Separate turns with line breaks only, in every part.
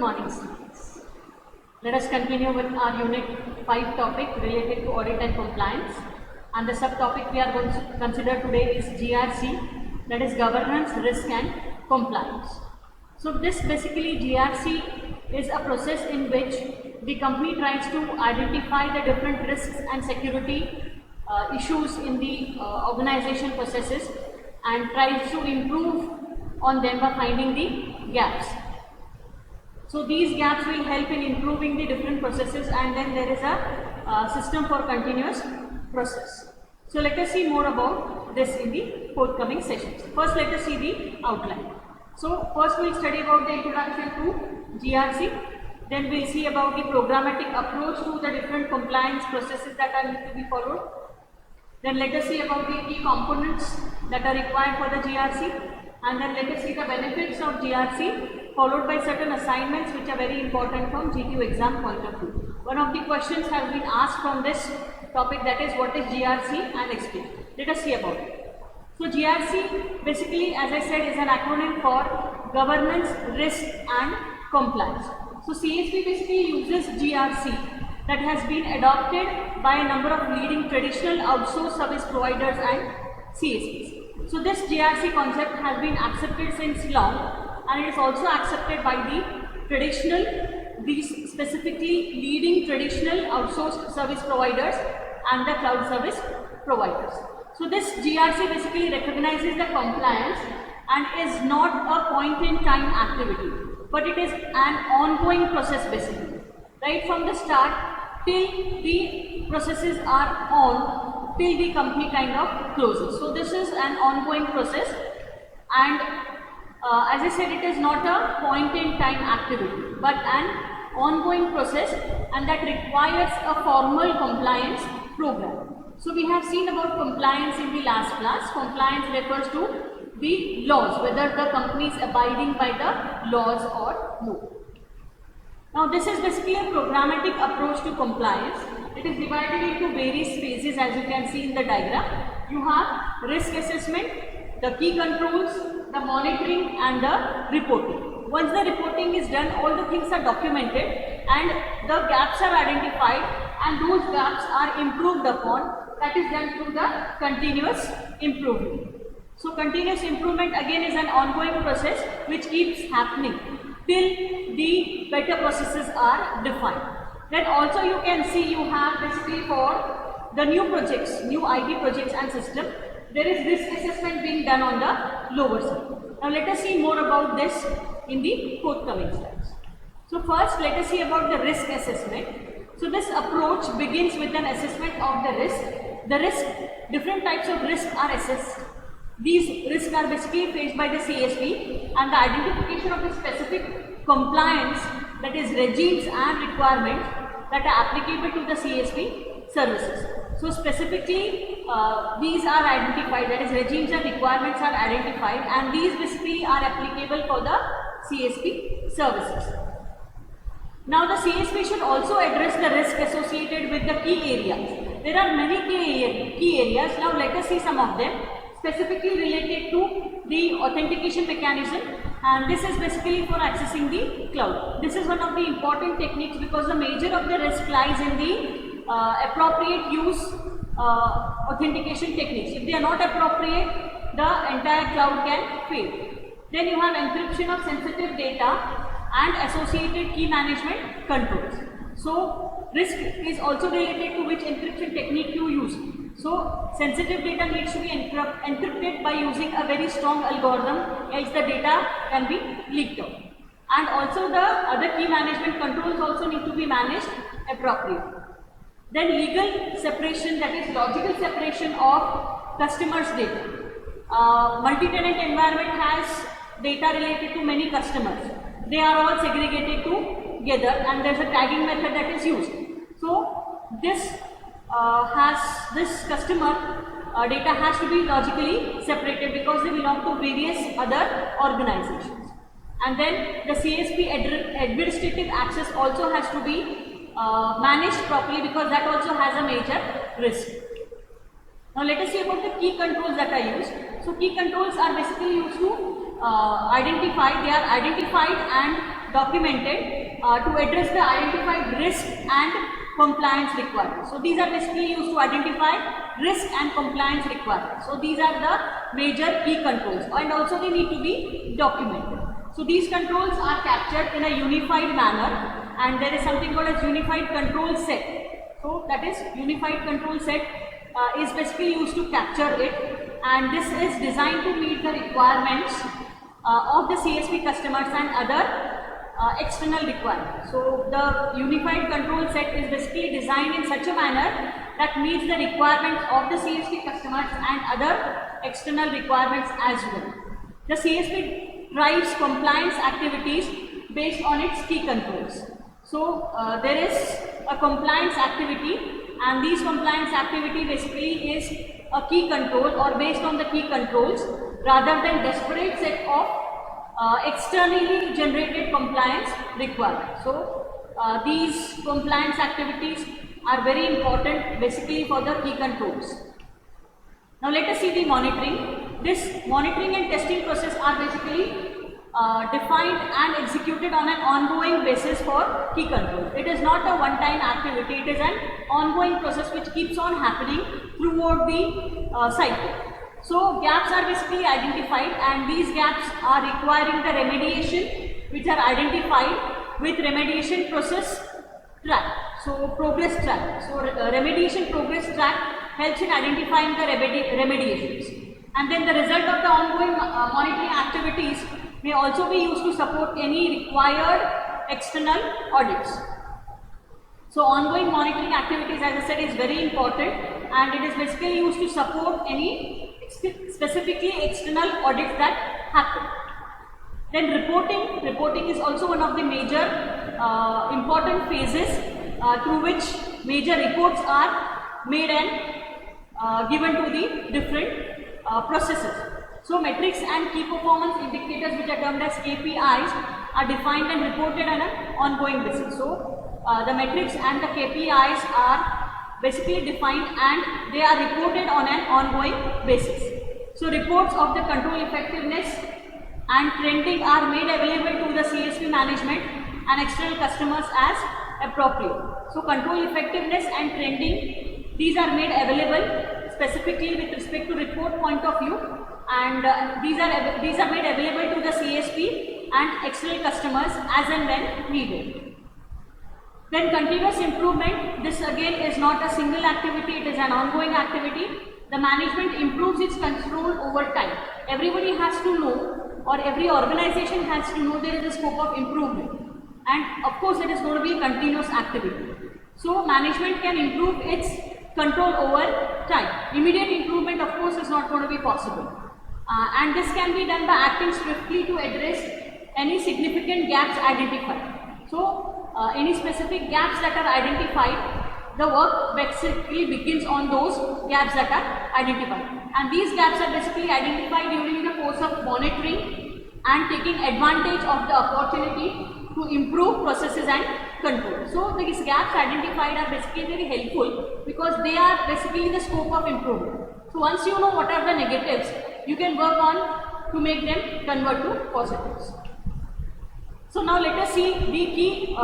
morning, students. Let us continue with our Unit 5 topic related to audit and compliance. And the subtopic we are going to consider today is GRC, that is Governance, Risk and Compliance. So this basically GRC is a process in which the company tries to identify the different risks and security issues in the organization processes and tries to improve on them by finding the gaps. So these gaps will help in improving the different processes, and then there is a system for continuous process. So let us see more about this in the forthcoming sessions. First, let us see the outline. So first we will study about the introduction to GRC. Then we will see about the programmatic approach to the different compliance processes that are need to be followed. Then let us see about the key components that are required for the GRC. And then let us see the benefits of GRC, followed by certain assignments which are very important from GQ exam point of view. One of the questions have been asked from this topic, that is what is GRC, and explain. Let us see about it. So GRC basically, as I said, is an acronym for Governance, Risk and Compliance. So CSP basically uses GRC that has been adopted by a number of leading traditional outsourced service providers and CSPs. So this GRC concept has been accepted since long, and it is also accepted by these specifically leading traditional outsourced service providers and the cloud service providers. So this GRC basically recognizes the compliance and is not a point in time activity, but it is an ongoing process basically. Right from the start till the processes are on, till the company kind of closes. So this is an ongoing process, and as I said, it is not a point in time activity but an ongoing process, and that requires a formal compliance program. So we have seen about compliance in the last class. Compliance refers to the laws, whether the company is abiding by the laws or no. Now this is basically a programmatic approach to compliance. It is divided into various phases, as you can see in the diagram. You have risk assessment, the key controls, the monitoring and the reporting. Once the reporting is done, all the things are documented and the gaps are identified, and those gaps are improved upon. That is done through the continuous improvement. So continuous improvement again is an ongoing process which keeps happening till the better processes are defined. Then also you can see you have basically for the new projects, new IT projects and system, there is risk assessment being done on the lower side. Now let us see more about this in the forthcoming slides. So first let us see about the risk assessment. So this approach begins with an assessment of the risk. Different types of risks are assessed. These risks are basically faced by the CSP, and the identification of the specific compliance, that is regimes and requirements that are applicable to the CSP services. So specifically these are identified, that is regimes and requirements are identified, and these basically are applicable for the CSP services. Now the CSP should also address the risk associated with the key areas. There are many key areas. Now let us see some of them, specifically related to the authentication mechanism, and this is basically for accessing the cloud. This is one of the important techniques because the major of the risk lies in the appropriate use authentication techniques. If they are not appropriate, the entire cloud can fail. Then you have encryption of sensitive data and associated key management controls. So risk is also related to which encryption technique you use. So sensitive data needs to be encrypted by using a very strong algorithm, else the data can be leaked out. And also the other key management controls also need to be managed appropriately. Then legal separation, that is logical separation of customers' data. Multi-tenant environment has data related to many customers. They are all segregated together, and there is a tagging method that is used. So this customer data has to be logically separated because they belong to various other organizations. And then the CSP administrative access also has to be managed properly because that also has a major risk. Now let us see about the key controls that are used. So key controls are basically used to they are identified and documented to address the identified risk and compliance requirements. So these are basically used to identify risk and compliance requirements. So these are the major key controls, and also they need to be documented. So these controls are captured in a unified manner, and there is something called as unified control set. So that is unified control set is basically used to capture it, and this is designed to meet the requirements of the CSP customers and other external requirements. So the unified control set is basically designed in such a manner that meets the requirements of the CSP customers and other external requirements as well. The CSP drives compliance activities based on its key controls. So there is a compliance activity, and these compliance activity basically is a key control or based on the key controls rather than disparate set of externally generated compliance requirements. So these compliance activities are very important basically for the key controls. Now let us see the monitoring. This monitoring and testing process are basically defined and executed on an ongoing basis for key control. It is not a one-time activity, it is an ongoing process which keeps on happening throughout the cycle. So gaps are basically identified, and these gaps are requiring the remediation which are identified with remediation process track. So progress track. So remediation progress track helps in identifying the remediations. And then the result of the ongoing monitoring activities may also be used to support any required external audits. So ongoing monitoring activities, as I said, is very important, and it is basically used to support any specifically external audits that happen. Then reporting is also one of the major important phases through which major reports are made and given to the different processes. So metrics and key performance indicators, which are termed as KPIs, are defined and reported on an ongoing basis. So the metrics and the KPIs are basically defined and they are reported on an ongoing basis. So reports of the control effectiveness and trending are made available to the CSP management and external customers as appropriate. So control effectiveness and trending, these are made available specifically with respect to report point of view, and these are made available to the CSP and external customers as and when needed. Then continuous improvement, this again is not a single activity, it is an ongoing activity. The management improves its control over time. Everybody has to know, or every organization has to know, there is a scope of improvement, and of course it is going to be a continuous activity. So management can improve its control over time. Immediate improvement of course is not going to be possible, and this can be done by acting swiftly to address any significant gaps identified. So any specific gaps that are identified, the work basically begins on those gaps that are identified, and these gaps are basically identified during the course of monitoring and taking advantage of the opportunity to improve processes and control. So these gaps identified are basically very helpful because they are basically the scope of improvement. So once you know what are the negatives, you can work on to make them convert to positives. So now let us see the key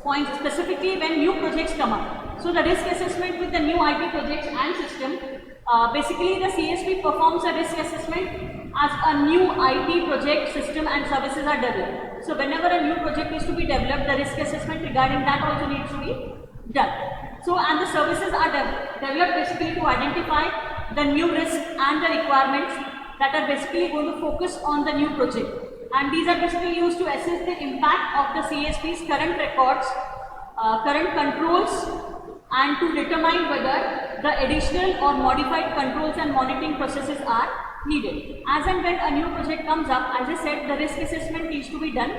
points specifically when new projects come up. So the risk assessment with the new IT projects and system, basically the CSP performs a risk assessment as a new IT project, system and services are developed. So whenever a new project is to be developed, the risk assessment regarding that also needs to be done. So and the services are developed basically to identify the new risks and the requirements that are basically going to focus on the new project. And these are basically used to assess the impact of the CSP's current records, current controls, and to determine whether the additional or modified controls and monitoring processes are needed. As and when a new project comes up, as I said, the risk assessment needs to be done,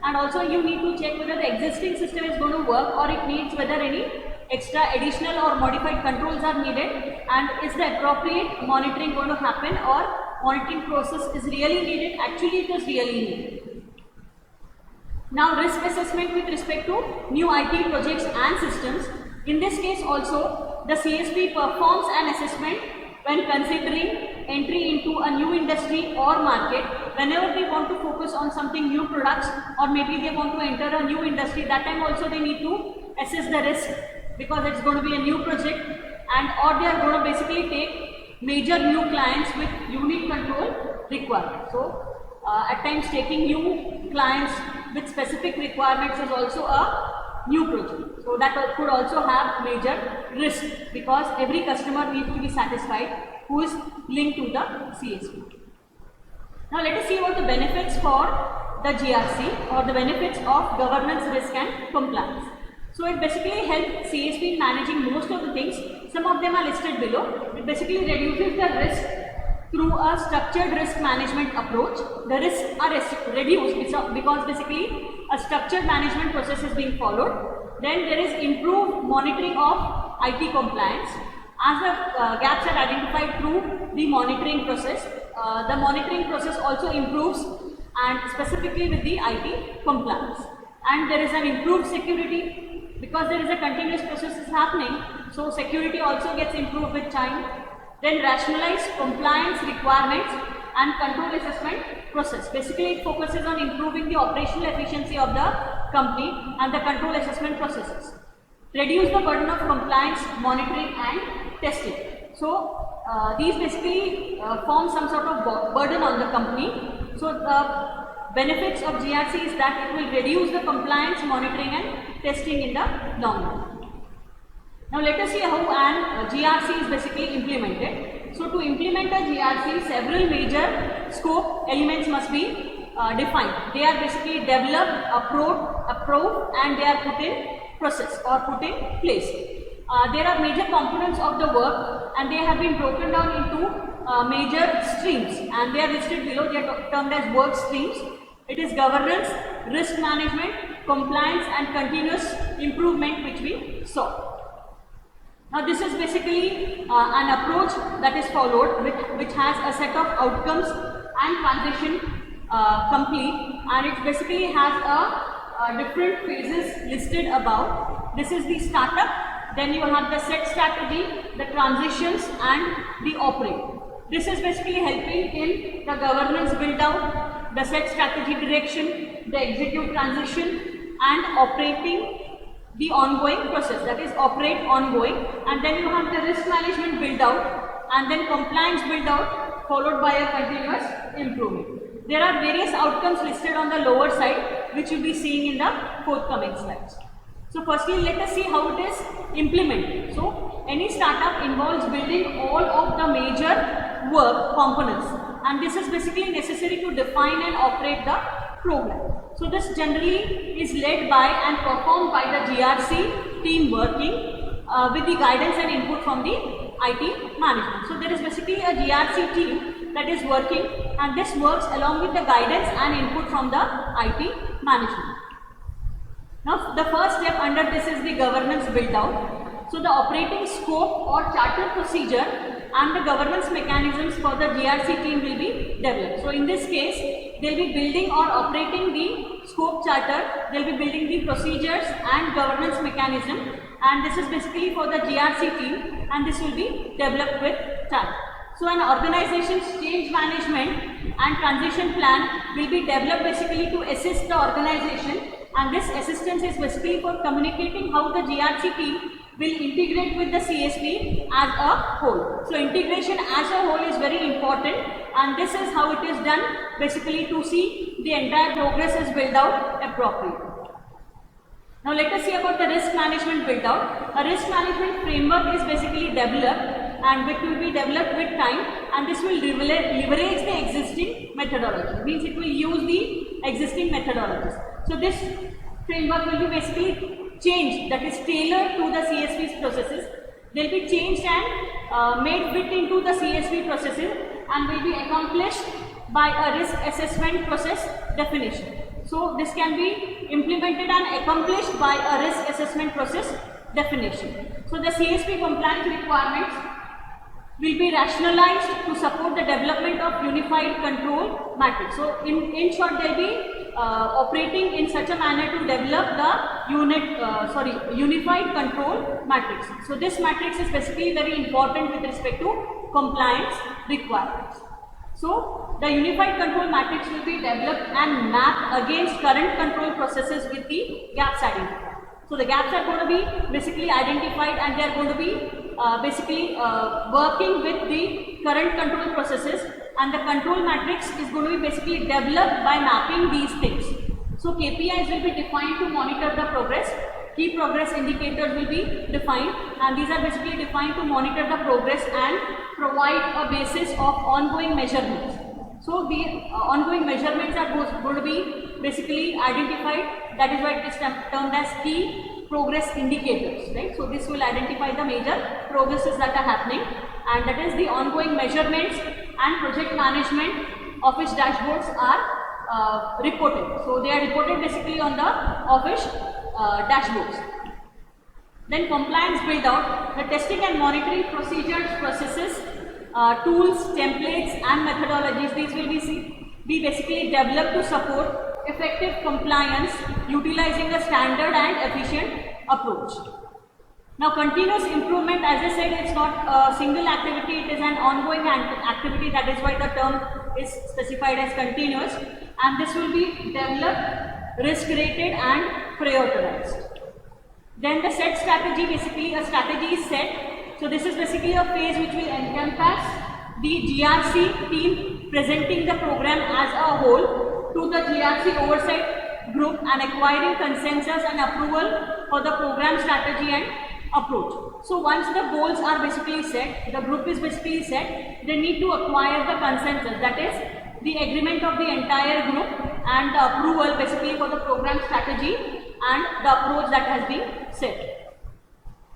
and also you need to check whether the existing system is going to work or it needs whether any extra additional or modified controls are needed, and is the appropriate monitoring going to happen, or monitoring process is really needed, actually it is really needed. Now risk assessment with respect to new IT projects and systems. In this case also the CSP performs an assessment when considering entry into a new industry or market, whenever they want to focus on something new products, or maybe they want to enter a new industry, that time also they need to assess the risk, because it's going to be a new project, and or they are going to basically take major new clients with unique control requirements. So at times taking new clients with specific requirements is also a new project. So that could also have major risk, because every customer needs to be satisfied who is linked to the CSP. Now let us see about the benefits for the GRC, or the benefits of governance, risk and compliance. So it basically helps CSP in managing most of the things. Some of them are listed below. It basically reduces the risk through a structured risk management approach. The risks are reduced because basically a structured management process is being followed. Then there is improved monitoring of IT compliance. As the gaps are identified through the monitoring process, the monitoring process also improves, and specifically with the IT compliance. And there is an improved security, because there is a continuous process is happening, so security also gets improved with time. Then rationalize compliance requirements and control assessment process. Basically it focuses on improving the operational efficiency of the company and the control assessment processes. Reduce the burden of compliance, monitoring and testing. So these basically form some sort of burden on the company. So the benefits of GRC is that it will reduce the compliance, monitoring and testing in the long run. Now let us see how an GRC is basically implemented. So to implement a GRC, several major scope elements must be defined. They are basically developed, approved and they are put in process or put in place. There are major components of the work, and they have been broken down into major streams, and they are listed below. They are termed as work streams. It is governance, risk management, compliance and continuous improvement, which we saw. Now this is basically an approach that is followed which has a set of outcomes and transition complete, and it basically has a different phases listed above. This is the startup, then you have the set strategy, the transitions and the operate. This is basically helping in the governance build out, the set strategy direction, the execute transition and operating the ongoing process, that is operate ongoing, and then you have the risk management build out and then compliance build out followed by a continuous improvement. There are various outcomes listed on the lower side which you will be seeing in the forthcoming slides. So firstly let us see how it is implemented. So any startup involves building all of the major work components, and this is basically necessary to define and operate the program. So this generally is led by and performed by the GRC team working with the guidance and input from the IT management. So there is basically a GRC team that is working, and this works along with the guidance and input from the IT management. Now the first step under this is the governance build out. So the operating scope or charter procedure and the governance mechanisms for the GRC team will be developed. So in this case, they will be building or operating the scope charter, they will be building the procedures and governance mechanism, and this is basically for the GRC team, and this will be developed with time. So an organization's change management and transition plan will be developed basically to assist the organization, and this assistance is basically for communicating how the GRC team will integrate with the CSP as a whole. So integration as a whole is very important, and this is how it is done basically to see the entire progress is built out appropriately. Now let us see about the risk management build out. A risk management framework is basically developed and which will be developed with time, and this will leverage the existing methodology. Means it will use the existing methodologies. So this framework will be basically changed, that is tailored to the CSP's processes. They will be changed and made fit into the CSP processes, and will be accomplished by a risk assessment process definition. So this can be implemented and accomplished by a risk assessment process definition. So the CSP compliance requirements will be rationalized to support the development of unified control matrix. So in short, there will be operating in such a manner to develop the unified control matrix. So this matrix is basically very important with respect to compliance requirements. So the unified control matrix will be developed and mapped against current control processes with the gaps identified. So the gaps are going to be basically identified, and they are going to be working with the current control processes, and the control matrix is going to be basically developed by mapping these things. So KPIs will be defined to monitor the progress. Key progress indicators will be defined, and these are basically defined to monitor the progress and provide a basis of ongoing measurements. So the ongoing measurements are going to be basically identified. That is why it is termed as key progress indicators, right? So this will identify the major progresses that are happening, and that is the ongoing measurements and project management office dashboards are reported. So they are reported basically on the office dashboards. Then compliance build out, the testing and monitoring procedures, processes, tools, templates and methodologies, these will be basically developed to support effective compliance utilizing a standard and efficient approach. Now continuous improvement, as I said, it's not a single activity, it is an ongoing activity. That is why the term is specified as continuous, and this will be developed, risk rated and prioritized. Then the set strategy, basically a strategy is set. So this is basically a phase which will encompass the GRC team presenting the program as a whole to the GRC oversight group and acquiring consensus and approval for the program strategy and approach. So once the goals are basically set, the group is basically set, they need to acquire the consensus, that is the agreement of the entire group and the approval basically for the program strategy and the approach that has been set.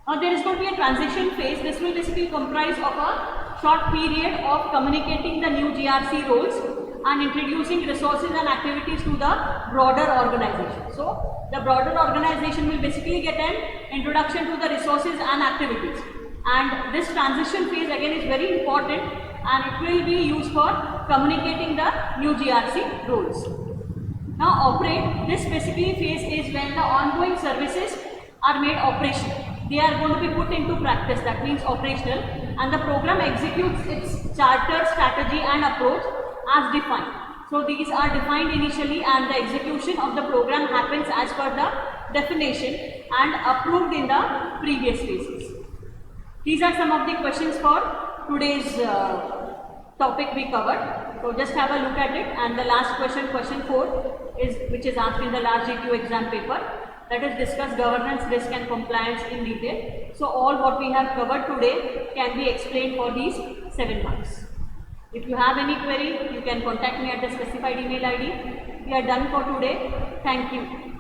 Now there is going to be a transition phase. This will basically comprise of a short period of communicating the new GRC roles and introducing resources and activities to the broader organization. So the broader organization will basically get an introduction to the resources and activities, and this transition phase again is very important, and it will be used for communicating the new GRC roles. Now operate, this basically phase is when the ongoing services are made operational. They are going to be put into practice, that means operational, and the program executes its charter, strategy and approach as defined. So these are defined initially, and the execution of the program happens as per the definition and approved in the previous phases. These are some of the questions for today's topic we covered. So just have a look at it, and the last question, question 4, which is asked in the large GQ exam paper, that is discuss governance, risk and compliance in detail. So all what we have covered today can be explained for these 7 marks. If you have any query, you can contact me at the specified email ID. We are done for today. Thank you.